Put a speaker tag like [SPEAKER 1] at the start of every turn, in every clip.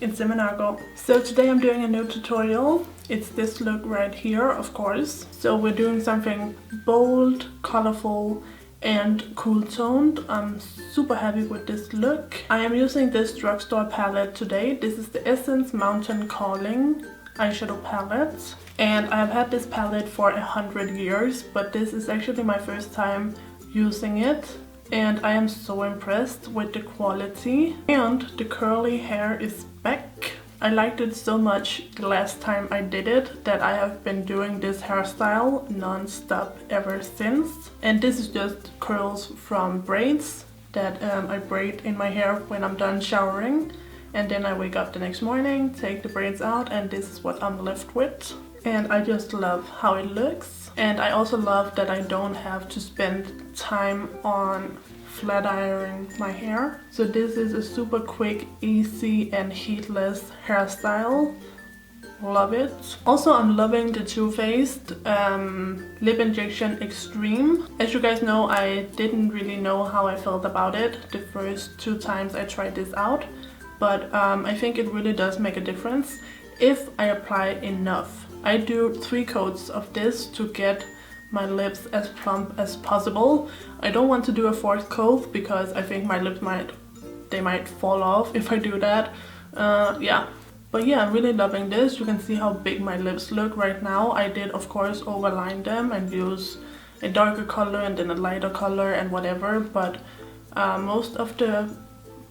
[SPEAKER 1] it's Nørgaard. So today I'm doing a new tutorial. It's this look right here, of course. So we're doing something bold, colorful and cool toned. I'm super happy with this look. I am using this drugstore palette today. This is the Essence Mountain Calling eyeshadow palette. And I've had this palette for 100 years, but this is actually my first time using it. And I am so impressed with the quality. And the curly hair is back. I liked it so much the last time I did it that I have been doing this hairstyle non-stop ever since. And this is just curls from braids that I braid in my hair when I'm done showering. And then I wake up the next morning, take the braids out, and this is what I'm left with. And I just love how it looks. And I also love that I don't have to spend time on flat ironing my hair. So this is a super quick, easy and heatless hairstyle. Love it. Also, I'm loving the Too Faced Lip Injection Extreme. As you guys know, I didn't really know how I felt about it the first 2 times I tried this out. But I think it really does make a difference if I apply enough. I do 3 coats of this to get my lips as plump as possible. I don't want to do a 4th coat because I think my lips might fall off if I do that. Yeah. But yeah, I'm really loving this. You can see how big my lips look right now. I did of course overline them and use a darker color and then a lighter color and whatever, but most of the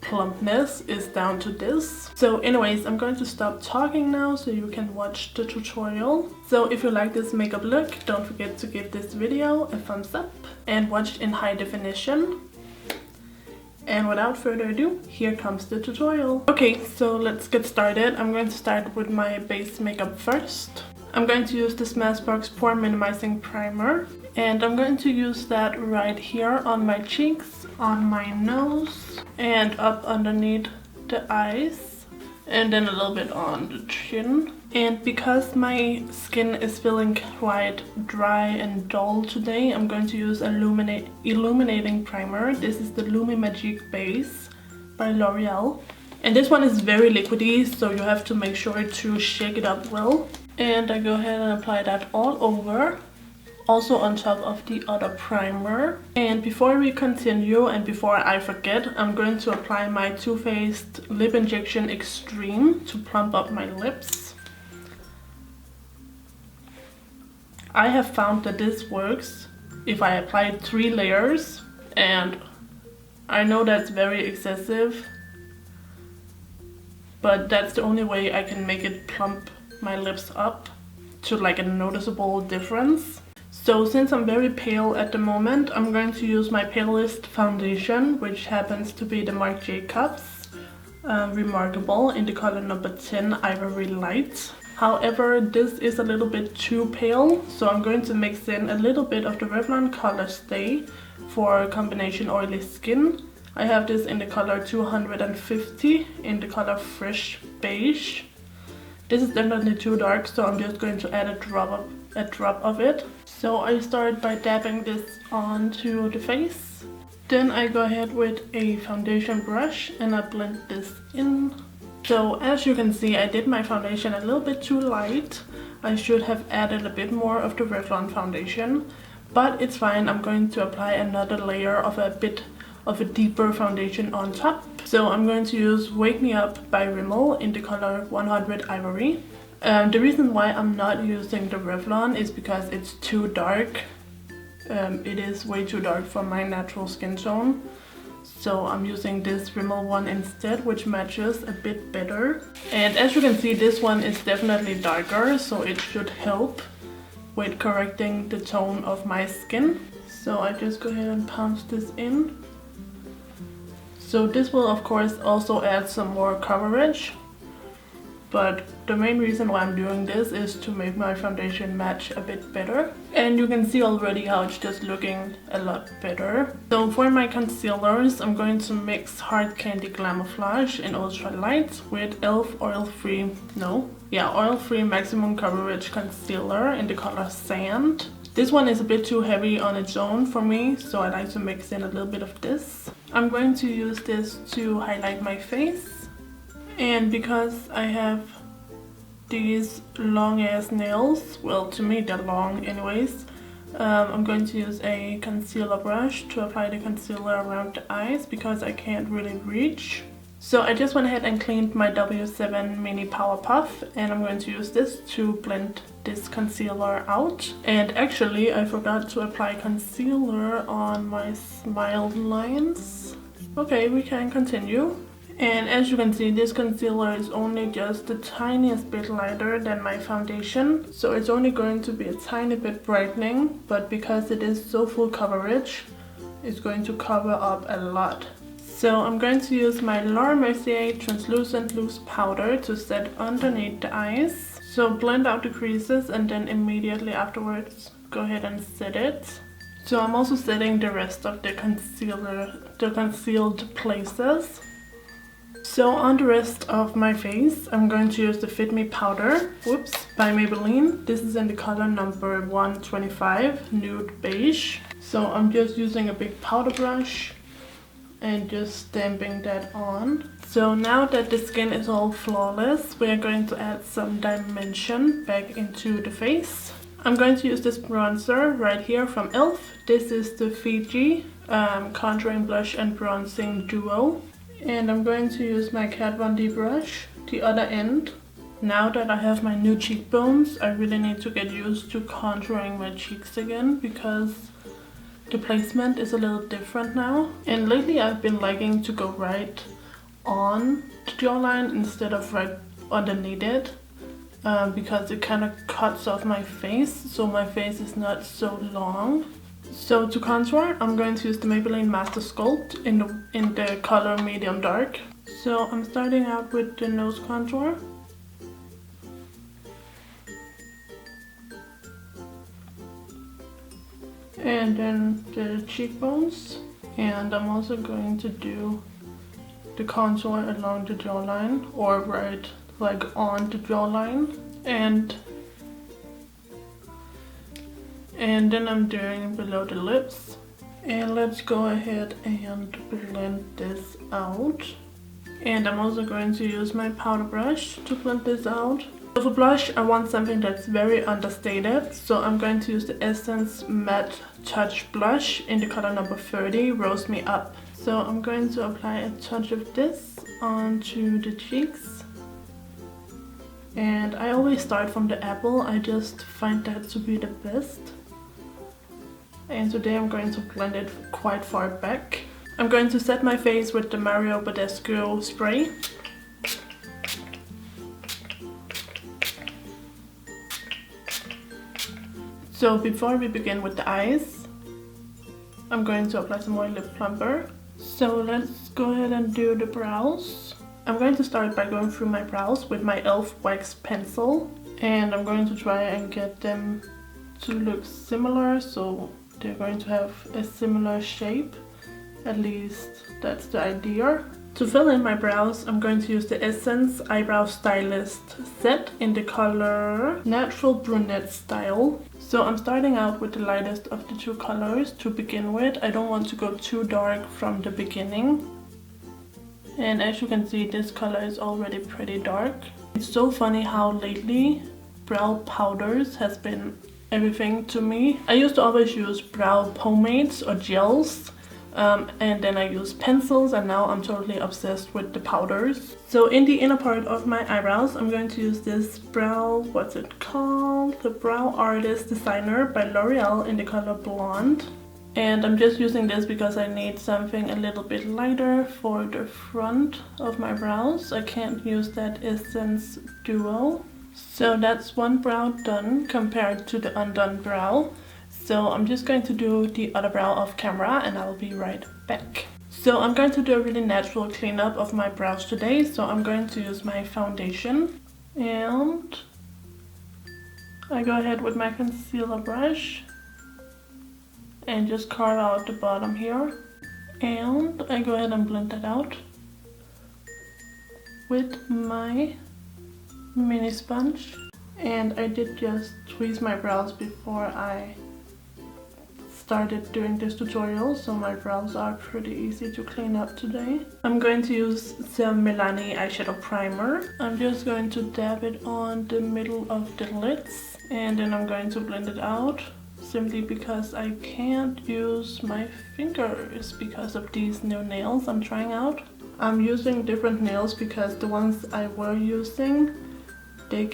[SPEAKER 1] plumpness is down to this. So anyways, I'm going to stop talking now so you can watch the tutorial. So if you like this makeup look, don't forget to give this video a thumbs up and watch it in high definition. And without further ado, here comes the tutorial. Okay, so let's get started. I'm going to start with my base makeup first. I'm going to use the Smashbox Pore Minimizing Primer. And I'm going to use that right here on my cheeks, on my nose, and up underneath the eyes, and then a little bit on the chin. And because my skin is feeling quite dry and dull today, I'm going to use a illuminating primer. This is the Lumi Magic Base by L'Oreal. And this one is very liquidy, so you have to make sure to shake it up well. And I go ahead and apply that all over. Also on top of the other primer. And before we continue and before I forget, I'm going to apply my Too Faced Lip Injection Extreme to plump up my lips. I have found that this works if I apply 3 layers, and I know that's very excessive, but that's the only way I can make it plump my lips up to like a noticeable difference. So since I'm very pale at the moment, I'm going to use my palest foundation, which happens to be the Marc Jacobs Remarkable in the color number 10 Ivory Light. However, this is a little bit too pale, so I'm going to mix in a little bit of the Revlon ColorStay for combination oily skin. I have this in the color 250 in the color Fresh Beige. This is definitely too dark, so I'm just going to add a drop of it. So I start by dabbing this onto the face. Then I go ahead with a foundation brush and I blend this in. So as you can see, I did my foundation a little bit too light. I should have added a bit more of the Revlon foundation, but it's fine. I'm going to apply another layer of a bit of a deeper foundation on top. So I'm going to use Wake Me Up by Rimmel in the color 100 Ivory. The reason why I'm not using the Revlon is because it's too dark. It is way too dark for my natural skin tone. So I'm using this Rimmel one instead, which matches a bit better. And as you can see, this one is definitely darker, so it should help with correcting the tone of my skin. So I just go ahead and pounce this in. So this will of course also add some more coverage, but the main reason why I'm doing this is to make my foundation match a bit better. And you can see already how it's just looking a lot better. So for my concealers, I'm going to mix Hard Candy Glamoflauge in Ultra Light with e.l.f. oil-free maximum coverage concealer in the color Sand. This one is a bit too heavy on its own for me, so I like to mix in a little bit of this. I'm going to use this to highlight my face. And because I have these long ass nails, well, to me they're long anyways, I'm going to use a concealer brush to apply the concealer around the eyes because I can't really reach. So I just went ahead and cleaned my W7 Mini Power Puff, and I'm going to use this to blend this concealer out. And actually I forgot to apply concealer on my smile lines. Okay, we can continue. And as you can see, this concealer is only just the tiniest bit lighter than my foundation. So it's only going to be a tiny bit brightening, but because it is so full coverage, it's going to cover up a lot. So I'm going to use my Mercier translucent loose powder to set underneath the eyes. So blend out the creases and then immediately afterwards go ahead and set it. So I'm also setting the rest of the concealer, the concealed places. So on the rest of my face, I'm going to use the Fit Me powder, by Maybelline. This is in the color number 125, Nude Beige. So I'm just using a big powder brush and just stamping that on. So now that the skin is all flawless, we are going to add some dimension back into the face. I'm going to use this bronzer right here from e.l.f. This is the Fiji contouring blush and bronzing duo. And I'm going to use my Kat Von D brush, the other end. Now that I have my new cheekbones, I really need to get used to contouring my cheeks again because the placement is a little different now. And lately I've been liking to go right on the jawline instead of right underneath it because it kind of cuts off my face, so my face is not so long. So to contour, I'm going to use the Maybelline Master Sculpt in the color medium dark. So I'm starting out with the nose contour. And then the cheekbones. And I'm also going to do the contour along the jawline, or right like on the jawline. And then I'm doing below the lips. And let's go ahead and blend this out. And I'm also going to use my powder brush to blend this out. So for blush, I want something that's very understated. So I'm going to use the Essence Matte Touch Blush in the color number 30, Rose Me Up. So I'm going to apply a touch of this onto the cheeks. And I always start from the apple, I just find that to be the best. And today I'm going to blend it quite far back. I'm going to set my face with the Mario Badescu spray. So before we begin with the eyes, I'm going to apply some more lip plumper. So let's go ahead and do the brows. I'm going to start by going through my brows with my e.l.f. wax pencil. And I'm going to try and get them to look similar, so they're going to have a similar shape. At least that's the idea. To fill in my brows, I'm going to use the Essence Eyebrow Stylist set in the color Natural Brunette Style. So I'm starting out with the lightest of the two colors to begin with. I don't want to go too dark from the beginning. And as you can see, this color is already pretty dark. It's so funny how lately brow powders has been everything to me. I used to always use brow pomades or gels, and then I use pencils, and now I'm totally obsessed with the powders. So in the inner part of my eyebrows, I'm going to use this brow, what's it called? The Brow Artist Designer by L'Oreal in the color Blonde. And I'm just using this because I need something a little bit lighter for the front of my brows. I can't use that Essence Duo. So that's one brow done compared to the undone brow. So I'm just going to do the other brow off camera and I'll be right back. So I'm going to do a really natural cleanup of my brows today. So I'm going to use my foundation and I go ahead with my concealer brush and just carve out the bottom here. And I go ahead and blend that out with my mini sponge. And I did just tweeze my brows before I started doing this tutorial, so my brows are pretty easy to clean up today. I'm going to use some Milani eyeshadow primer. I'm just going to dab it on the middle of the lids, and then I'm going to blend it out, simply because I can't use my fingers because of these new nails I'm trying out. I'm using different nails because the ones I were using, they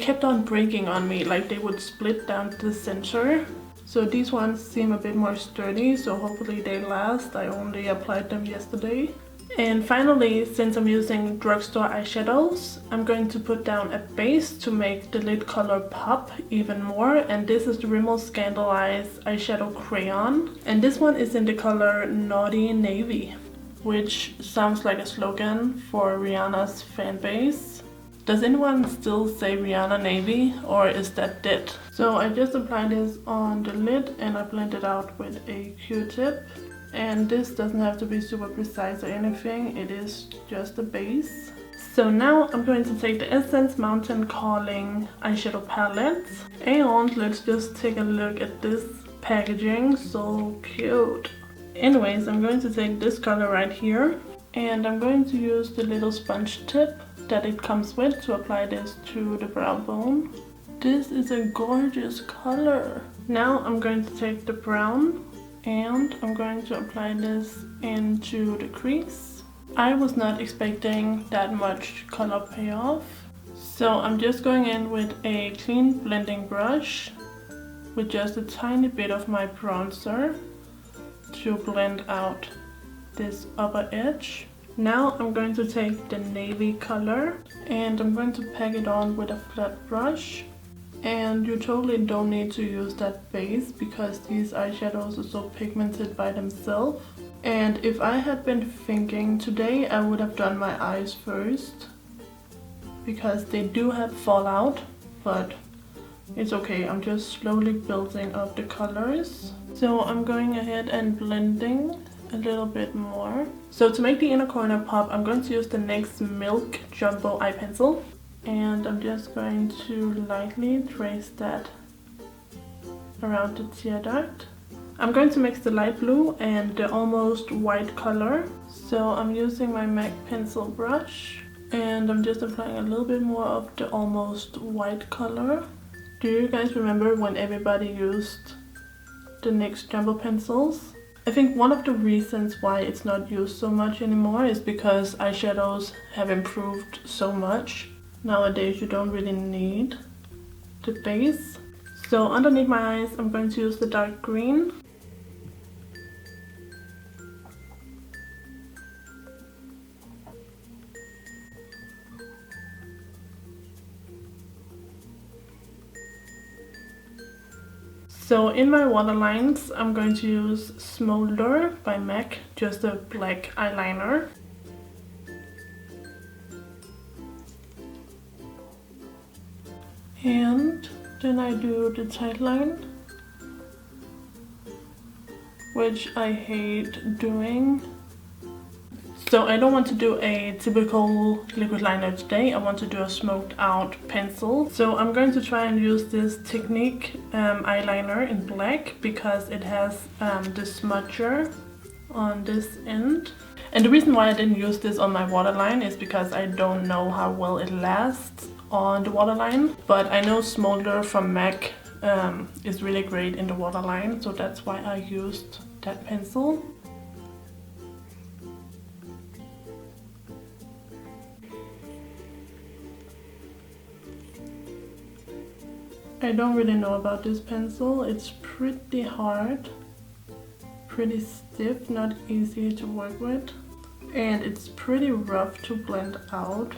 [SPEAKER 1] kept on breaking on me, like they would split down to the center. So these ones seem a bit more sturdy, so hopefully they last. I only applied them yesterday. And finally, since I'm using drugstore eyeshadows, I'm going to put down a base to make the lid color pop even more. And this is the Rimmel Scandaleyes eyeshadow crayon. And this one is in the color Naughty Navy, which sounds like a slogan for Rihanna's fan base. Does anyone still say Rihanna Navy, or is that dead? So I just applied this on the lid and I blend it out with a Q-tip. And this doesn't have to be super precise or anything, it is just a base. So now I'm going to take the Essence Mountain Calling eyeshadow palette. And let's just take a look at this packaging, so cute. Anyways, I'm going to take this color right here, and I'm going to use the little sponge tip that it comes with to apply this to the brow bone. This is a gorgeous color. Now I'm going to take the brown and I'm going to apply this into the crease. I was not expecting that much color payoff, so I'm just going in with a clean blending brush with just a tiny bit of my bronzer to blend out this upper edge. Now I'm going to take the navy color and I'm going to pack it on with a flat brush. And you totally don't need to use that base because these eyeshadows are so pigmented by themselves. And if I had been thinking today, I would have done my eyes first because they do have fallout, but it's okay. I'm just slowly building up the colors. So I'm going ahead and blending a little bit more. So to make the inner corner pop, I'm going to use the NYX Milk Jumbo Eye Pencil. And I'm just going to lightly trace that around the tear duct. I'm going to mix the light blue and the almost white color. So I'm using my MAC pencil brush and I'm just applying a little bit more of the almost white color. Do you guys remember when everybody used the NYX Jumbo pencils? I think one of the reasons why it's not used so much anymore is because eyeshadows have improved so much. Nowadays you don't really need the base. So underneath my eyes I'm going to use the dark green. So in my waterlines I'm going to use Smolder by MAC, just a black eyeliner. And then I do the tight line, which I hate doing. So I don't want to do a typical liquid liner today, I want to do a smoked out pencil. So I'm going to try and use this Technique eyeliner in black because it has the smudger on this end. And the reason why I didn't use this on my waterline is because I don't know how well it lasts on the waterline. But I know Smolder from MAC is really great in the waterline, so that's why I used that pencil. I don't really know about this pencil. It's pretty hard, pretty stiff, not easy to work with, and it's pretty rough to blend out.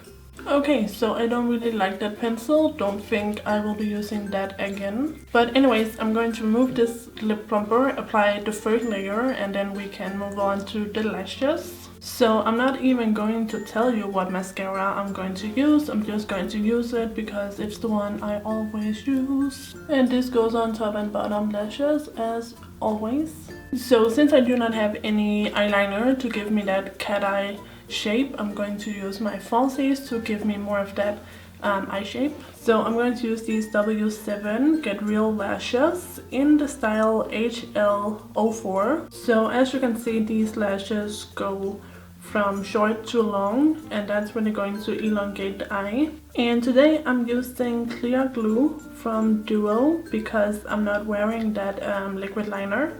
[SPEAKER 1] Okay, so I don't really like that pencil. Don't think I will be using that again. But anyways, I'm going to remove this lip plumper, apply the first layer, and then we can move on to the lashes. So I'm not even going to tell you what mascara I'm going to use. I'm just going to use it because it's the one I always use. And this goes on top and bottom lashes as always. So since I do not have any eyeliner to give me that cat eye shape, I'm going to use my falsies to give me more of that eye shape. So I'm going to use these W7 Get Real lashes in the style HL04. So as you can see, these lashes go from short to long, and that's really going to elongate the eye. And today I'm using clear glue from Duo because I'm not wearing that liquid liner.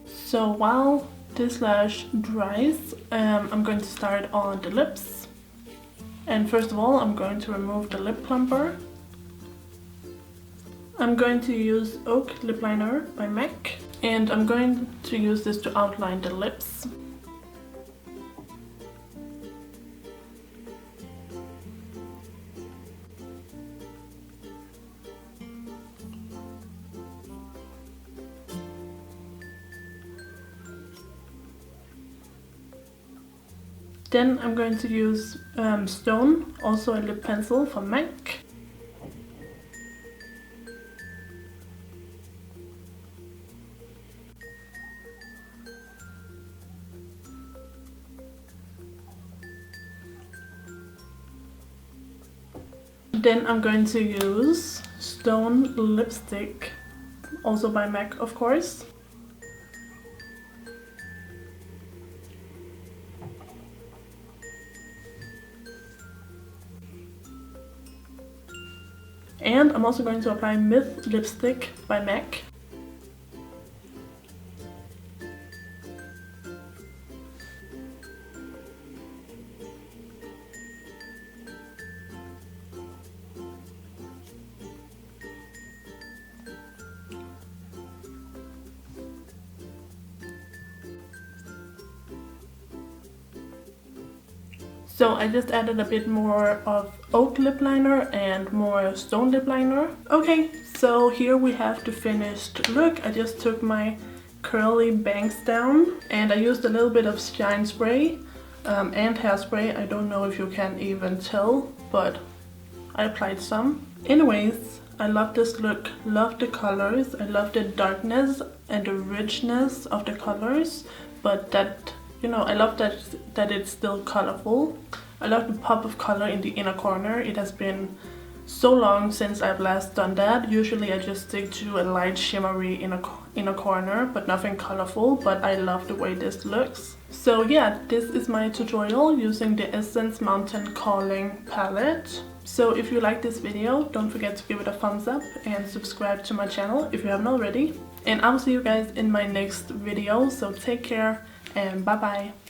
[SPEAKER 1] So while this lash dries, I'm going to start on the lips. And first of all, I'm going to remove the lip plumper. I'm going to use Oak Lip Liner by MAC, and I'm going to use this to outline the lips. Then I'm going to use Stone, also a lip pencil from MAC. Then I'm going to use Stone lipstick, also by MAC of course. And I'm also going to apply Myth lipstick by MAC. So I just added a bit more of Oak lip liner and more Stone lip liner. Okay, so here we have the finished look. I just took my curly bangs down and I used a little bit of shine spray and hairspray. I don't know if you can even tell, but I applied some. Anyways, I love this look, love the colors. I love the darkness and the richness of the colors, but that, you know, I love that it's still colorful. I love the pop of color in the inner corner. It has been so long since I've last done that. Usually I just stick to a light shimmery inner corner, but nothing colorful, but I love the way this looks. So yeah, this is my tutorial using the Essence Mountain Calling palette. So if you like this video, don't forget to give it a thumbs up and subscribe to my channel if you haven't already. And I will see you guys in my next video, so take care and bye bye.